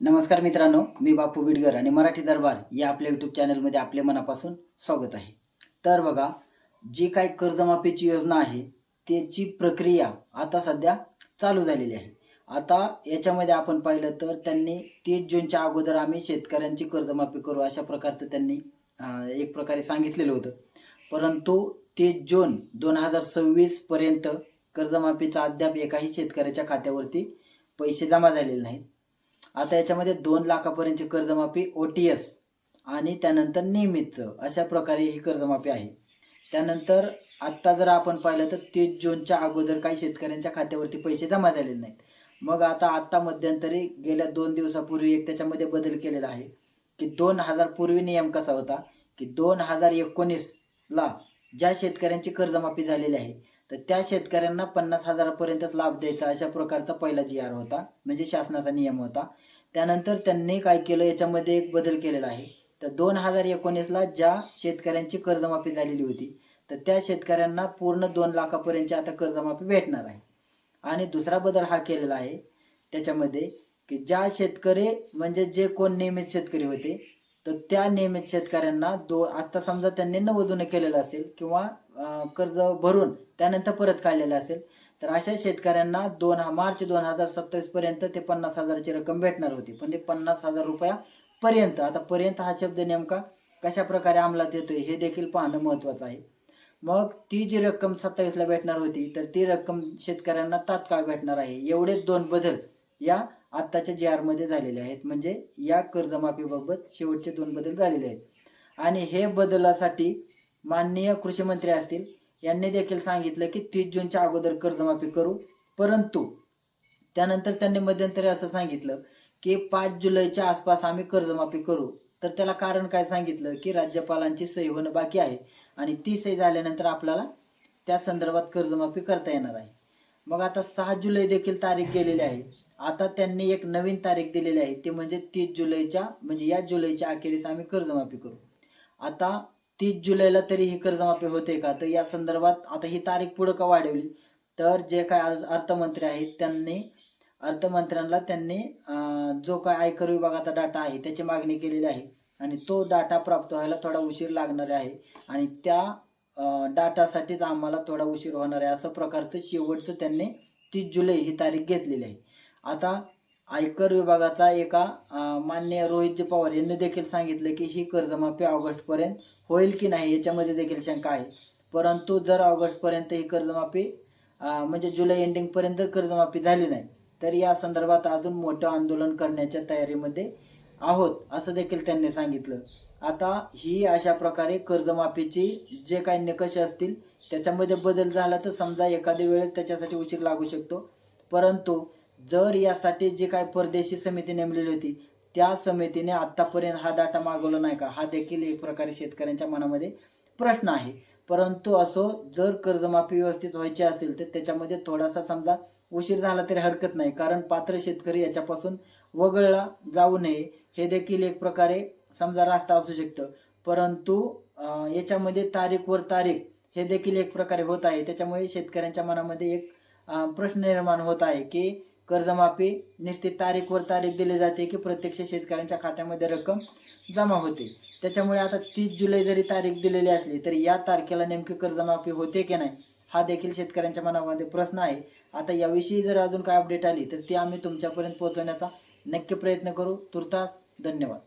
नमस्कार मित्रांनो, मी बापू बिडगर आणि मराठी दरबार या आपल्या यूट्यूब चॅनलमध्ये आपले मनापासून स्वागत आहे. तर बघा, जी काही कर्जमाफीची योजना आहे त्याची प्रक्रिया आता सध्या चालू झालेली आहे. आता याच्यामध्ये आपण पाहिलं तर त्यांनी 30 जूनच्या अगोदर आम्ही शेतकऱ्यांची कर्जमाफी करू अशा प्रकारचं त्यांनी एक प्रकारे सांगितलेलं होतं. परंतु 30 जून 2026 पर्यंत कर्जमाफीचा अद्याप एकाही शेतकऱ्याच्या खात्यावरती पैसे जमा झालेले नाहीत. आता याच्यामध्ये 2 लाखापर्यंतची कर्जमाफी OTS आणि त्यानंतर नियमितचं अशा प्रकारे ही कर्जमाफी आहे. त्यानंतर आत्ता जर आपण पाहिलं तर 30 जूनच्या अगोदर काही शेतकऱ्यांच्या खात्यावरती पैसे जमा झालेले नाहीत. मग आता मध्यंतरी गेल्या 2 दिवसापूर्वी एक त्याच्यामध्ये बदल केलेला आहे की 2000 पूर्वी नियम कसा होता की 2019ला ज्या शेतकऱ्यांची कर्जमाफी झालेली आहे तर त्या शेतकऱ्यांना 50,000 पर्यंतच लाभ द्यायचा अशा प्रकारचा पहिला GR होता, म्हणजे शासनाचा नियम होता. त्यानंतर त्यांनी काय केलं, याच्यामध्ये एक बदल केलेला आहे. तर 2019ला ज्या शेतकऱ्यांची कर्जमाफी झालेली होती तर त्या शेतकऱ्यांना पूर्ण 2 लाखापर्यंतची आता कर्जमाफी भेटणार आहे. आणि दुसरा बदल हा केलेला आहे त्याच्यामध्ये की ज्या शेतकरी म्हणजे जे कोण नियमित शेतकरी होते तर त्या नियमित शेतकऱ्यांना आता समजा त्यांनी नवजुने केलेलं असेल किंवा कर्ज भरून त्यानंतर परत काढलेलं असेल तर अशा शेतकऱ्यांना मार्च 2027 पर्यंत ते 50,000ची रक्कम भेटणार होती. पण ते 50,000 रुपयापर्यंत, आता पर्यंत हा शब्द नेमका कशा प्रकारे अंमलात येतोय हे देखील पाहणं महत्त्वाचं आहे. मग ती जी रक्कम 27ला भेटणार होती तर ती रक्कम शेतकऱ्यांना तात्काळ भेटणार आहे. एवढेच 2 बदल या आत्ताच्या GR मध्ये झालेले आहेत. म्हणजे या कर्जमाफीबाबत शेवटचे 2 बदल झालेले आहेत. आणि हे बदलासाठी माननीय कृषी मंत्री असतील यांनी देखील सांगितलं की 30 जूनच्या अगोदर कर्जमाफी करू. परंतु त्यानंतर त्यांनी मध्यंतरी असं सांगितलं की 5 जुलैच्या आसपास आम्ही कर्जमाफी करू. तर त्याला कारण काय सांगितलं की राज्यपालांची सही होणं बाकी आहे आणि ती सही झाल्यानंतर आपल्याला त्या संदर्भात कर्जमाफी करता येणार आहे. मग आता 6 जुलै देखील तारीख गेलेली आहे. आता त्यांनी एक नवीन तारीख दिलेली आहे, ती म्हणजे 30 जुलैच्या, म्हणजे या जुलैच्या अखेरीस आम्ही कर्जमाफी करू. आता 30 जुलैला तरी ही कर्जमाफी होते का, तर या संदर्भात आता ही तारीख पुढे का वाढवली, तर जे काय अर्थमंत्री आहेत त्यांनी अर्थमंत्र्यांना त्यांनी जो काय आयकर विभागाचा डाटा आहे त्याची मागणी केलेली आहे आणि तो डाटा प्राप्त व्हायला थोडा उशीर लागणार आहे आणि त्या डाटासाठीच आम्हाला थोडा उशीर होणार आहे असं प्रकारचं शेवटचं त्यांनी 30 जुलै ही तारीख घेतलेली आहे. आता आयकर विभागाचा एका माननीय रोहितजी पवार यांनी देखील सांगितलं की ही कर्जमाफी ऑगस्टपर्यंत होईल की नाही याच्यामध्ये देखील शंका आहे. परंतु जर ऑगस्टपर्यंत ही कर्जमाफी म्हणजे जुलै एंडिंगपर्यंत जर कर्जमाफी झाली नाही तर या संदर्भात अजून मोठं आंदोलन करण्याच्या तयारीमध्ये आहोत असं देखील त्यांनी सांगितलं. आता ही अशा प्रकारे कर्जमाफीची जे काही निकष असतील त्याच्यामध्ये बदल झाला तर समजा एखाद्या वेळेस त्याच्यासाठी उशीर लागू शकतो. परंतु जर यासाठी जी काही परदेशी समिती नेमलेली होती त्या समितीने आतापर्यंत हा डाटा मागवला नाही का, हा देखील एक प्रकारे शेतकऱ्यांच्या मनामध्ये प्रश्न आहे. परंतु असो, जर कर्जमाफी व्यवस्थित व्हायची असेल तर त्याच्यामध्ये थोडासा समजा उशीर झाला तरी हरकत नाही, कारण पात्र शेतकरी याच्यापासून वगळला जाऊ नये हे देखील एक प्रकारे समजा रास्ता असू शकतं. परंतु याच्यामध्ये तारीखवर तारीख हे देखील एक प्रकारे होत आहे. त्याच्यामुळे शेतकऱ्यांच्या मनामध्ये एक प्रश्न निर्माण होत आहे की कर्जमाफी निश्चित तारीखवर तारीख दिली जाते की प्रत्यक्ष शेतकऱ्यांच्या खात्यामध्ये रक्कम जमा होते. त्याच्यामुळे आता 30 जुलै जरी तारीख दिलेली असली तरी या तारखेला नेमकी कर्जमाफी होते की नाही हा देखील शेतकऱ्यांच्या मनामध्ये प्रश्न आहे. आता याविषयी जर अजून काय अपडेट आली तर ती आम्ही तुमच्यापर्यंत पोहोचवण्याचा नक्की प्रयत्न करू. तुर्तास धन्यवाद.